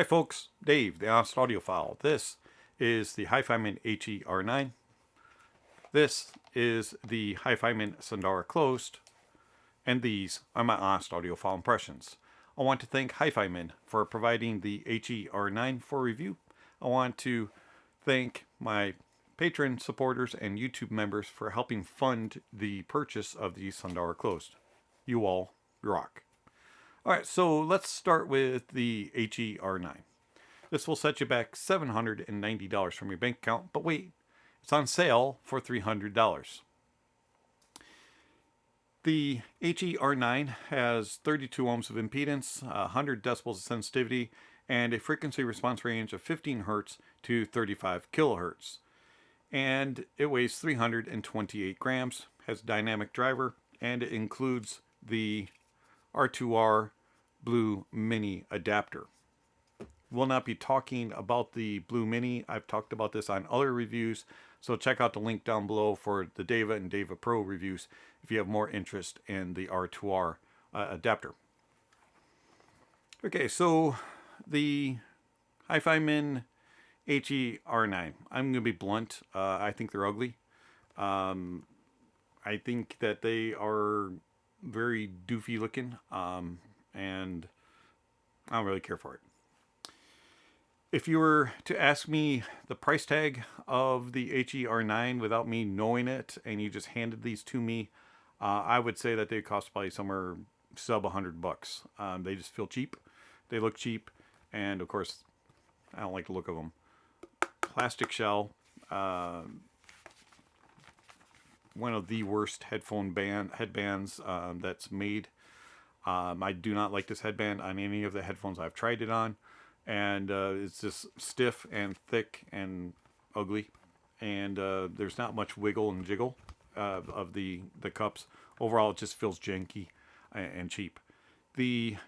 Hi folks, Dave, the Honest Audiophile. This is the Hifiman HE-R9. This is the Hifiman Sundara Closed. And these are my Honest Audiophile impressions. I want to thank Hifiman for providing the HE-R9 for review. I want to thank my patron supporters and YouTube members for helping fund the purchase of the Sundara Closed. You all rock. Alright, so let's start with the HE-R9. This will set you back $790 from your bank account, but wait, it's on sale for $300. The HE-R9 has 32 ohms of impedance, 100 decibels of sensitivity, and a frequency response range of 15 Hz to 35 kilohertz. And it weighs 328 grams, has dynamic driver, and it includes the R2R BlueMini adapter. We'll not be talking about the BlueMini. I've talked about this on other reviews, so check out the link down below for the Deva and Deva Pro reviews if you have more interest in the R2R adapter. Okay, so the Hifiman HE-R9. I'm going to be blunt. I think they're ugly. I think that they are very doofy looking, and I don't really care for it. If you were to ask me the price tag of the HE-R9 without me knowing it, and you just handed these to me, I would say that they cost probably somewhere sub $100. They just feel cheap. They look cheap, and of course, I don't like the look of them. Plastic shell. One of the worst headbands that's made. I do not like this headband on any of the headphones I've tried it on, and it's just stiff and thick and ugly, and there's not much wiggle and jiggle of the cups. Overall, it just feels janky and cheap. The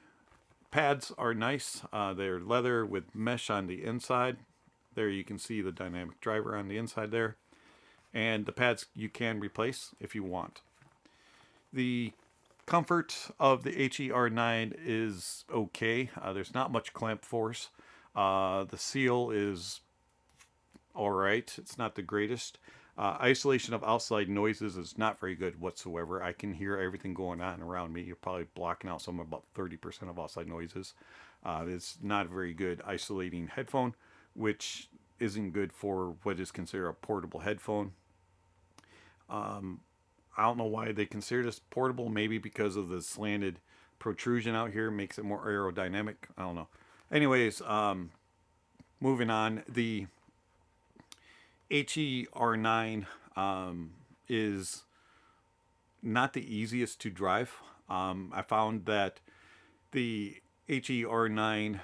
pads are nice. They're leather with mesh on the inside. There you can see the dynamic driver on the inside there. And the pads you can replace if you want. The comfort of the HE-R9 is okay. There's not much clamp force. The seal is alright. It's not the greatest. Isolation of outside noises is not very good whatsoever. I can hear everything going on around me. You're probably blocking out some about 30% of outside noises. It's not a very good isolating headphone, which isn't good for what is considered a portable headphone. I don't know why they consider this portable. Maybe because of the slanted protrusion out here makes it more aerodynamic. I don't know. Anyways, moving on. The HE-R9 is not the easiest to drive. I found that the HE-R9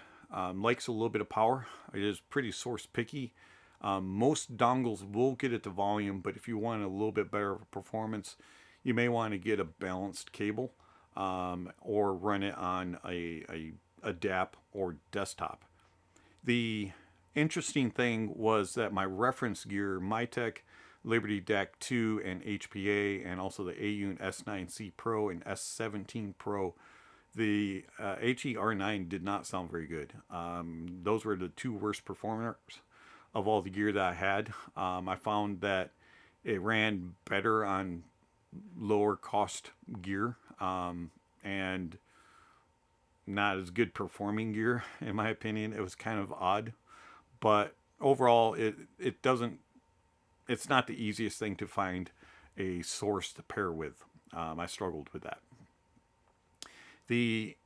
likes a little bit of power. It is pretty source picky. Most dongles will get it to volume, but if you want a little bit better performance, you may want to get a balanced cable or run it on a DAP or desktop. The interesting thing was that my reference gear, Mytek, Liberty DAC 2, and HPA, and also the AUN S9C Pro and S17 Pro, the HE-R9 did not sound very good. Those were the two worst performers of all the gear that I had. I found that it ran better on lower cost gear and not as good performing gear, in my opinion. It was kind of odd, but overall it's not the easiest thing to find a source to pair with. I struggled with that. The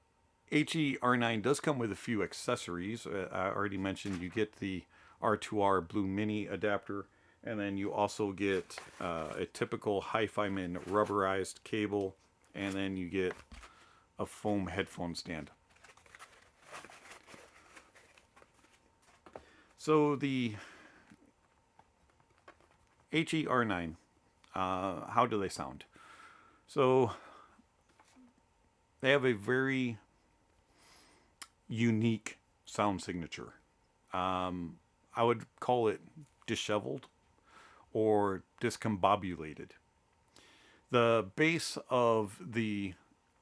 HE-R9 does come with a few accessories. I already mentioned you get the R2R BlueMini adapter, and then you also get a typical Hifiman rubberized cable, and then you get a foam headphone stand. So the HE-R9, how do they sound? So they have a very unique sound signature. I would call it disheveled or discombobulated. The bass of the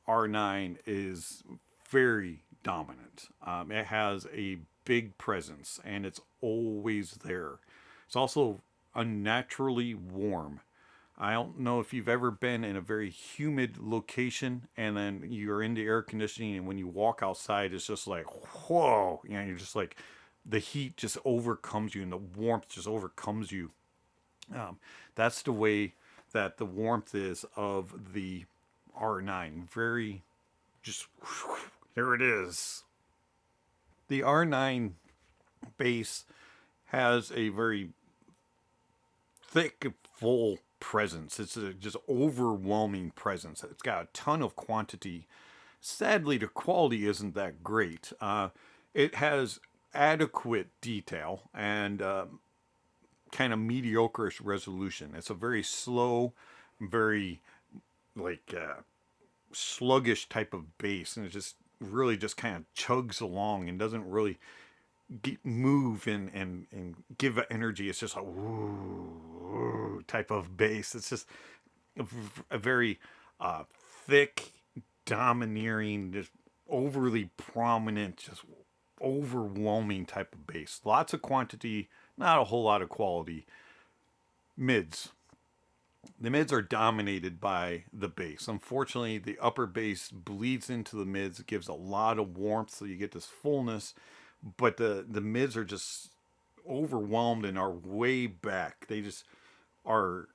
R9 is very dominant. It has a big presence, and it's always there. It's also unnaturally warm. I don't know if you've ever been in a very humid location and then you're into air conditioning, and when you walk outside, it's just like, whoa, you know, you're just like, the heat just overcomes you and the warmth just overcomes you. That's the way that the warmth is of the R9. Very, just, there it is. The R9 bass has a very thick, full presence. It's a just overwhelming presence. It's got a ton of quantity. Sadly, the quality isn't that great. It has adequate detail and kind of mediocre resolution. It's a very slow, very like sluggish type of bass, and it just really just kind of chugs along and doesn't really move and give energy. It's just a woo type of bass. It's just a very thick, domineering, just overly prominent, just overwhelming type of bass. Lots of quantity, not a whole lot of quality. Mids. The mids are dominated by the bass. Unfortunately, the upper bass bleeds into the mids. It gives a lot of warmth, so you get this fullness. But the mids are just overwhelmed and are way back. They just are.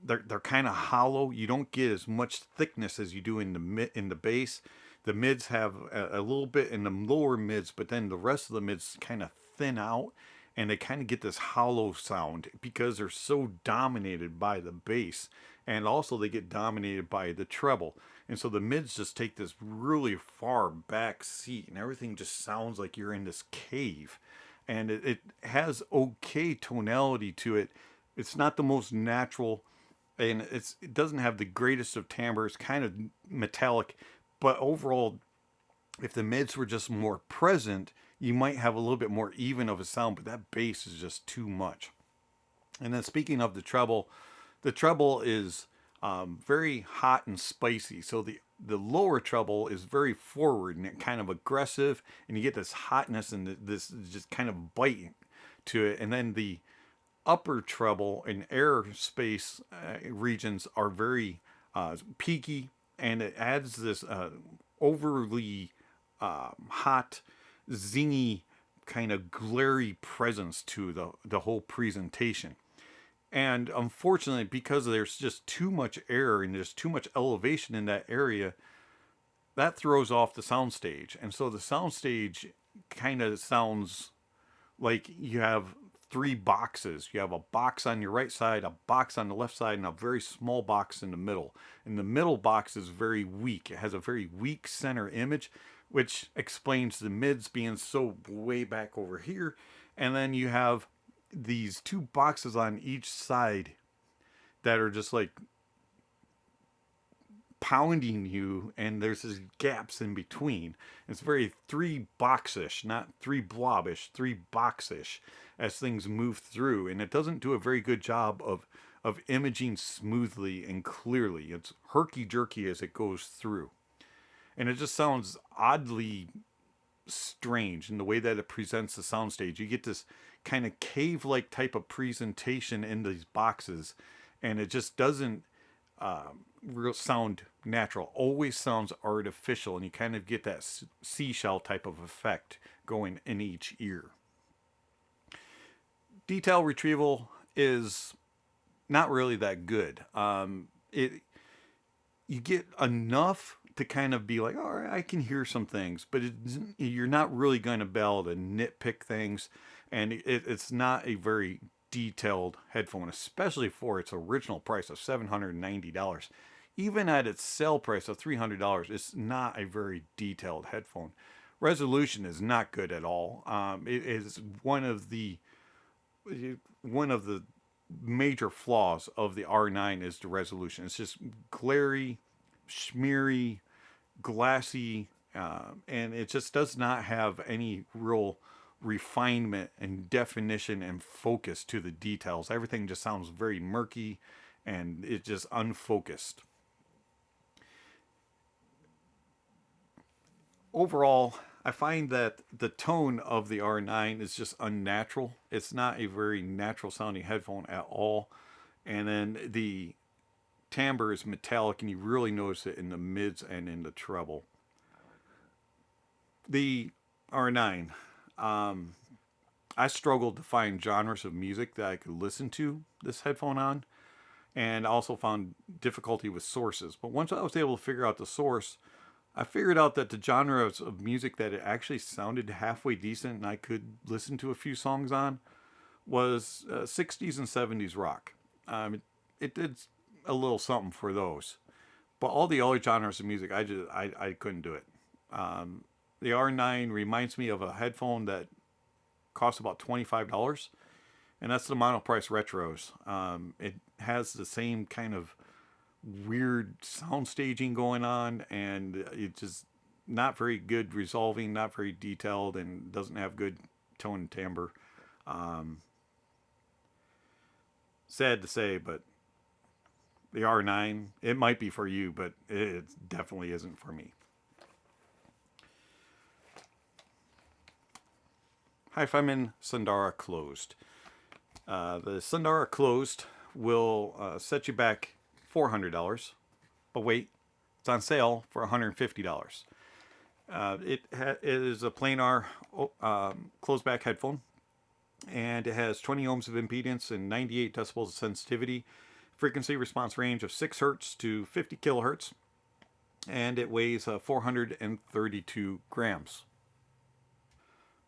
They're kind of hollow. You don't get as much thickness as you do in the bass. The mids have a little bit in the lower mids, but then the rest of the mids kind of thin out, and they kind of get this hollow sound because they're so dominated by the bass, and also they get dominated by the treble. And so the mids just take this really far back seat, and everything just sounds like you're in this cave. And it has okay tonality to it. It's not the most natural, and it doesn't have the greatest of timbre. It's kind of metallic, but overall, if the mids were just more present, you might have a little bit more even of a sound, but that bass is just too much. And then speaking of the treble is very hot and spicy. So the lower treble is very forward and kind of aggressive, and you get this hotness and this just kind of bite to it. And then the upper treble and aerospace regions are very peaky, and it adds this overly hot, zingy, kind of glary presence to the whole presentation. And unfortunately, because there's just too much air and there's too much elevation in that area, that throws off the soundstage. And so the soundstage kind of sounds like you have three boxes. You have a box on your right side, a box on the left side, and a very small box in the middle. And the middle box is very weak. It has a very weak center image, which explains the mids being so way back over here. And then you have these two boxes on each side that are just like pounding you, and there's these gaps in between. It's very three boxish, not three blobish, three boxish as things move through, and it doesn't do a very good job of imaging smoothly and clearly. It's herky-jerky as it goes through, and it just sounds oddly strange in the way that it presents the soundstage. You get this kind of cave-like type of presentation in these boxes, and it just doesn't real sound natural. Always sounds artificial, and you kind of get that seashell type of effect going in each ear. Detail retrieval is not really that good. You get enough to kind of be like, all right, I can hear some things, but you're not really going to be able to nitpick things, and it's not a very detailed headphone, especially for its original price of $790. Even at its sale price of $300, it's not a very detailed headphone. Resolution is not good at all. It is one of the major flaws of the R9 is the resolution. It's just glary, smeary, glassy, and it just does not have any real refinement and definition and focus to the details. Everything just sounds very murky, and it's just unfocused. Overall, I find that the tone of the R9 is just unnatural. It's not a very natural sounding headphone at all. And then the timbre is metallic, and you really notice it in the mids and in the treble. The R9, I struggled to find genres of music that I could listen to this headphone on, and also found difficulty with sources. But once I was able to figure out the source, I figured out that the genres of music that it actually sounded halfway decent and I could listen to a few songs on was 60s and 70s rock. It did a little something for those. But all the other genres of music, I couldn't do it. The R9 reminds me of a headphone that costs about $25, and that's the monoprice retros. It has the same kind of weird sound staging going on, and it's just not very good resolving, not very detailed, and doesn't have good tone and timbre. Sad to say, but the R9, it might be for you, but it definitely isn't for me. Hifiman Sundara Closed. The Sundara Closed will set you back $400, but wait, it's on sale for $150. It is a planar closed back headphone, and it has 20 ohms of impedance and 98 decibels of sensitivity, frequency response range of 6 hertz to 50 kilohertz, and it weighs 432 grams.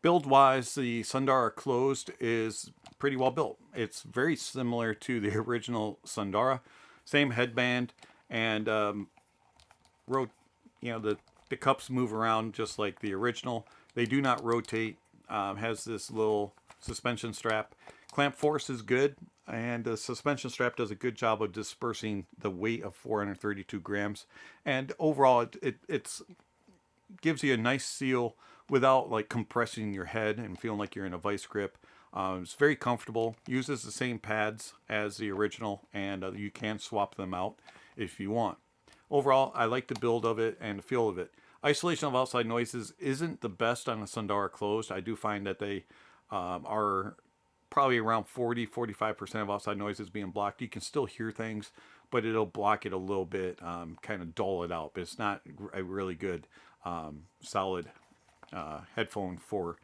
Build-wise, the Sundara Closed is pretty well built. It's very similar to the original Sundara. Same headband, and the cups move around just like the original. They do not rotate. Has this little suspension strap. Clamp force is good, and the suspension strap does a good job of dispersing the weight of 432 grams. And overall, it gives you a nice seal without like compressing your head and feeling like you're in a vice grip. It's very comfortable, uses the same pads as the original, and you can swap them out if you want. Overall, I like the build of it and the feel of it. Isolation of outside noises isn't the best on the Sundara Closed. I do find that they are probably around 40-45% of outside noises being blocked. You can still hear things, but it'll block it a little bit, kind of dull it out. But it's not a really good solid headphone for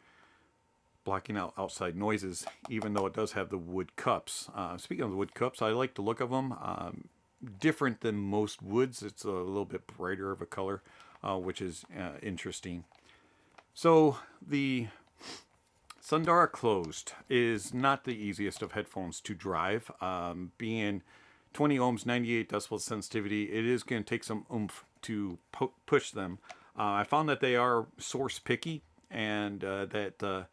blocking out outside noises, even though it does have the wood cups. Speaking of the wood cups, I like the look of them. Different than most woods. It's a little bit brighter of a color, which is interesting. So the Sundara Closed is not the easiest of headphones to drive. Being 20 ohms, 98 decibels sensitivity, it is going to take some oomph to push them. I found that they are source picky, and that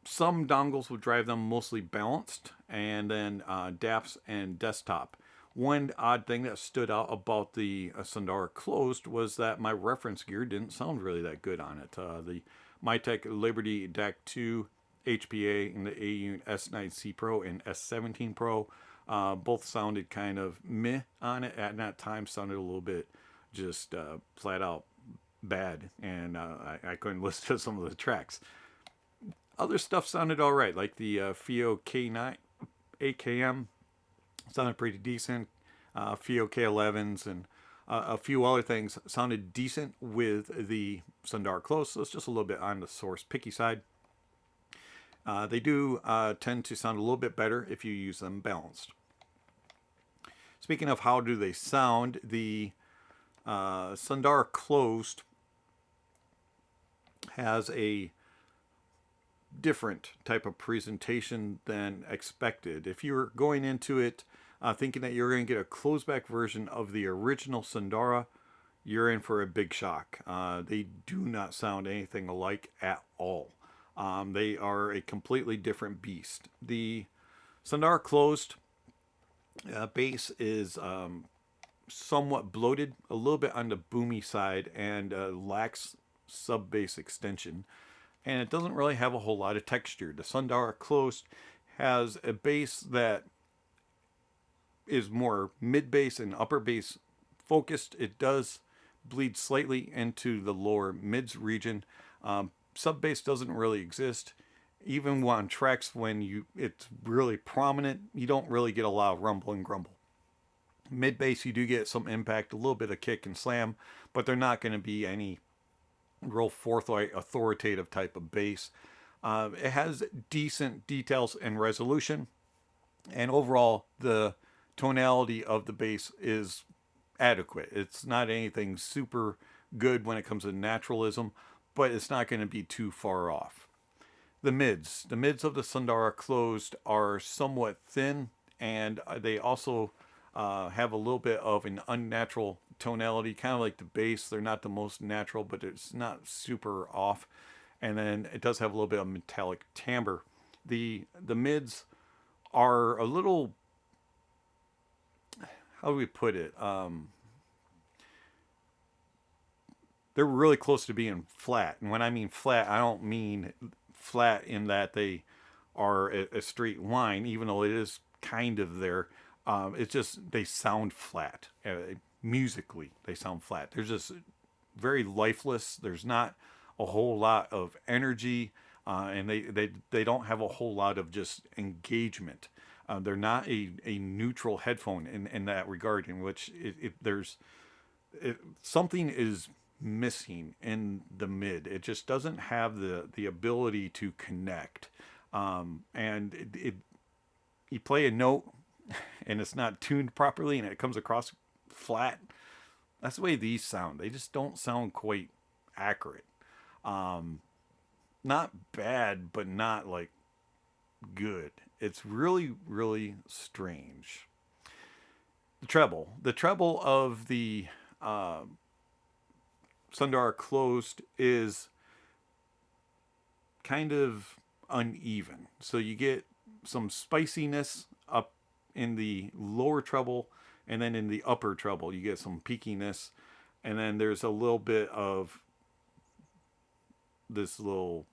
some dongles will drive them mostly balanced, and then DAPs and desktop. One odd thing that stood out about the Sundara Closed was that my reference gear didn't sound really that good on it. The Mytek Liberty DAC 2 HPA and the AU S9C Pro and S17 Pro both sounded kind of meh on it. At that time, sounded a little bit just flat out bad, and I couldn't listen to some of the tracks. Other stuff sounded all right, like the FIO K9 AKM sounded pretty decent. FIO K11s and a few other things sounded decent with the Sundara Closed, so it's just a little bit on the source picky side. They do tend to sound a little bit better if you use them balanced. Speaking of how do they sound, the Sundara Closed has a different type of presentation than expected. If you're going into it thinking that you're going to get a closed back version of the original Sundara, you're in for a big shock. They do not sound anything alike at all. They are a completely different beast. The Sundara Closed bass is somewhat bloated, a little bit on the boomy side, and lacks sub bass extension, and it doesn't really have a whole lot of texture. The Sundara Closed has a bass that is more mid bass and upper bass focused. It does bleeds slightly into the lower mids region. Sub bass doesn't really exist. Even on tracks when it's really prominent, you don't really get a lot of rumble and grumble. Mid bass, you do get some impact, a little bit of kick and slam, but they're not going to be any real forthright, authoritative type of bass. It has decent details and resolution, and overall, the tonality of the bass is adequate. It's not anything super good when it comes to naturalism, but it's not going to be too far off. The mids of the Sundara Closed are somewhat thin, and they also have a little bit of an unnatural tonality, kind of like the bass. They're not the most natural, but it's not super off. And then it does have a little bit of metallic timbre. The mids are a little, how do we put it? They're really close to being flat. And when I mean flat, I don't mean flat in that they are a straight line, even though it is kind of there. It's just they sound flat. Musically, they sound flat. They're just very lifeless. There's not a whole lot of energy, and they don't have a whole lot of just engagement. They're not a neutral headphone in that regard, in which something is missing in the mid. It just doesn't have the ability to connect. And you play a note and it's not tuned properly and it comes across flat. That's the way these sound. They just don't sound quite accurate. Not bad, but not like good. It's really, really strange. The treble of the Sundara Closed is kind of uneven. So you get some spiciness up in the lower treble, and then in the upper treble you get some peakiness, and then there's a little bit of this little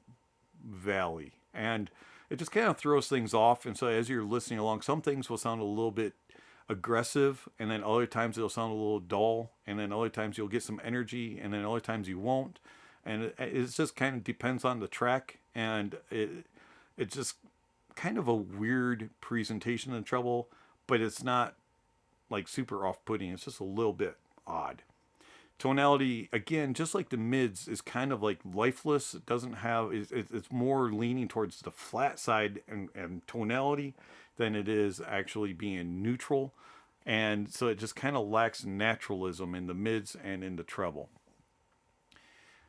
valley, and it just kind of throws things off. And so as you're listening along, some things will sound a little bit aggressive, and then other times it'll sound a little dull, and then other times you'll get some energy, and then other times you won't. And it just kind of depends on the track, and it's just kind of a weird presentation of treble, but it's not like super off-putting. It's just a little bit odd. Tonality, again, just like the mids, is kind of like lifeless. It doesn't have, it's more leaning towards the flat side and tonality than it is actually being neutral. And so it just kind of lacks naturalism in the mids and in the treble.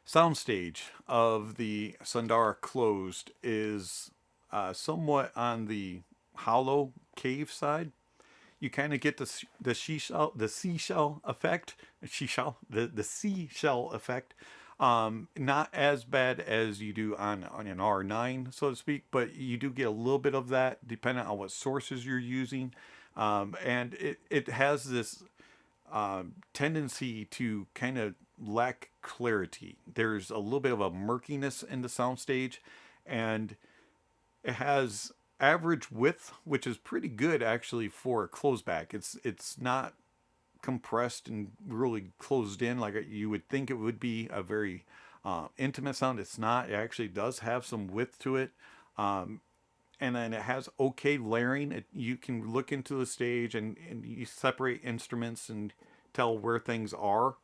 Soundstage of the Sundara Closed is somewhat on the hollow cave side. You kind of get the seashell effect. The seashell effect. Not as bad as you do on an R9, so to speak, but you do get a little bit of that depending on what sources you're using. And it has this tendency to kind of lack clarity. There's a little bit of a murkiness in the soundstage, and it has average width, which is pretty good actually for a closed back. It's not compressed and really closed in like you would think it would be a very intimate sound. It's not. It actually does have some width to it. And then it has okay layering. You can look into the stage and you separate instruments and tell where things are.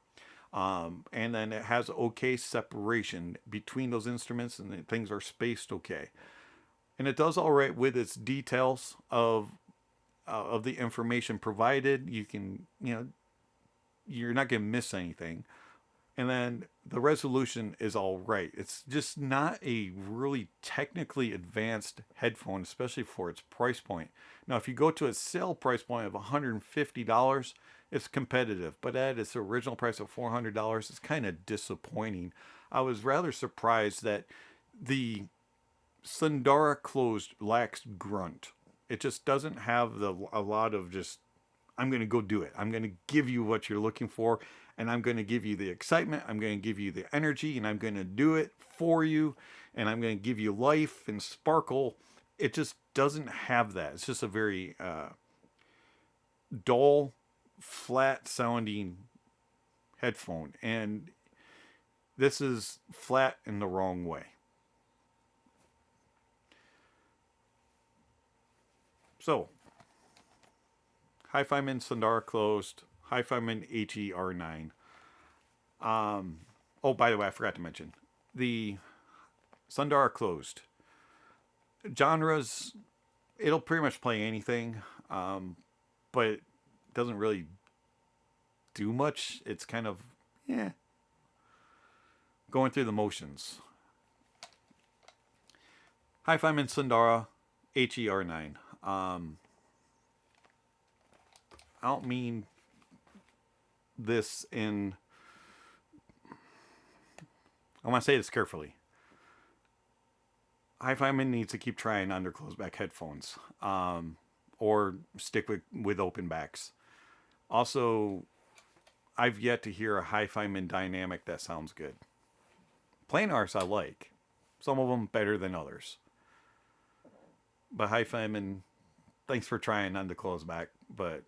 And then it has okay separation between those instruments, and things are spaced okay. And it does all right with its details of the information provided. You can, you're not going to miss anything. And then the resolution is all right. It's just not a really technically advanced headphone, especially for its price point. Now, if you go to a sale price point of $150, it's competitive. But at its original price of $400, it's kind of disappointing. I was rather surprised that the Sundara Closed lacks grunt. It just doesn't have a lot of just, I'm going to go do it. I'm going to give you what you're looking for, and I'm going to give you the excitement. I'm going to give you the energy, and I'm going to do it for you, and I'm going to give you life and sparkle. It just doesn't have that. It's just a very dull, flat-sounding headphone, and this is flat in the wrong way. So, Hifiman Sundara Closed, Hifiman HE-R9. Oh, by the way, I forgot to mention the Sundara Closed. Genres, it'll pretty much play anything, but it doesn't really do much. It's kind of, going through the motions. Hifiman Sundara HE-R9. I don't mean this in... I want to say this carefully. Hifiman needs to keep trying under closed back headphones, or stick with open backs. Also, I've yet to hear a Hifiman dynamic that sounds good. Planars I like. Some of them better than others. But Hifiman, thanks for trying under closed back, but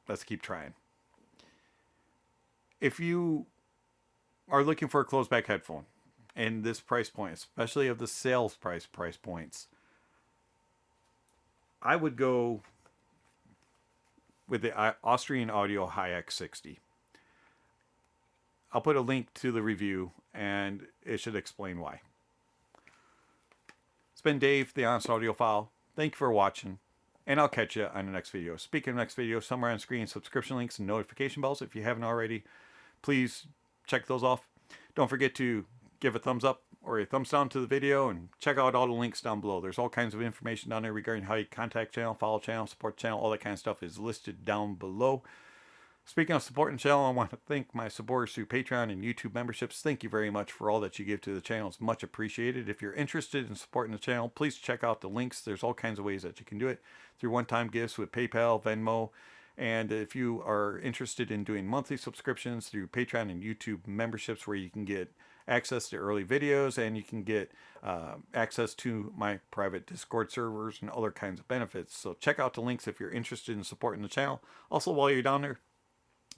let's keep trying. If you are looking for a closed back headphone in this price point, especially of the sales price points, I would go with the Austrian Audio Hi-X60. I'll put a link to the review, and it should explain why. It's been Dave, the Honest Audiophile. Thank you for watching, and I'll catch you on the next video. Speaking of next video, somewhere on screen, subscription links and notification bells. If you haven't already, please check those off. Don't forget to give a thumbs up or a thumbs down to the video, and check out all the links down below. There's all kinds of information down there regarding how you contact channel, follow channel, support channel, all that kind of stuff is listed down below. Speaking of supporting the channel, I want to thank my supporters through Patreon and YouTube memberships. Thank you very much for all that you give to the channel. It's much appreciated. If you're interested in supporting the channel, please check out the links. There's all kinds of ways that you can do it through one-time gifts with PayPal, Venmo. And if you are interested in doing monthly subscriptions through Patreon and YouTube memberships, where you can get access to early videos and you can get access to my private Discord servers and other kinds of benefits. So check out the links if you're interested in supporting the channel. Also, while you're down there,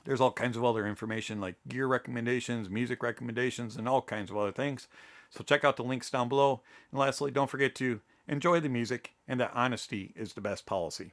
there's all kinds of other information like gear recommendations, music recommendations, and all kinds of other things. So check out the links down below. And lastly, don't forget to enjoy the music, and that honesty is the best policy.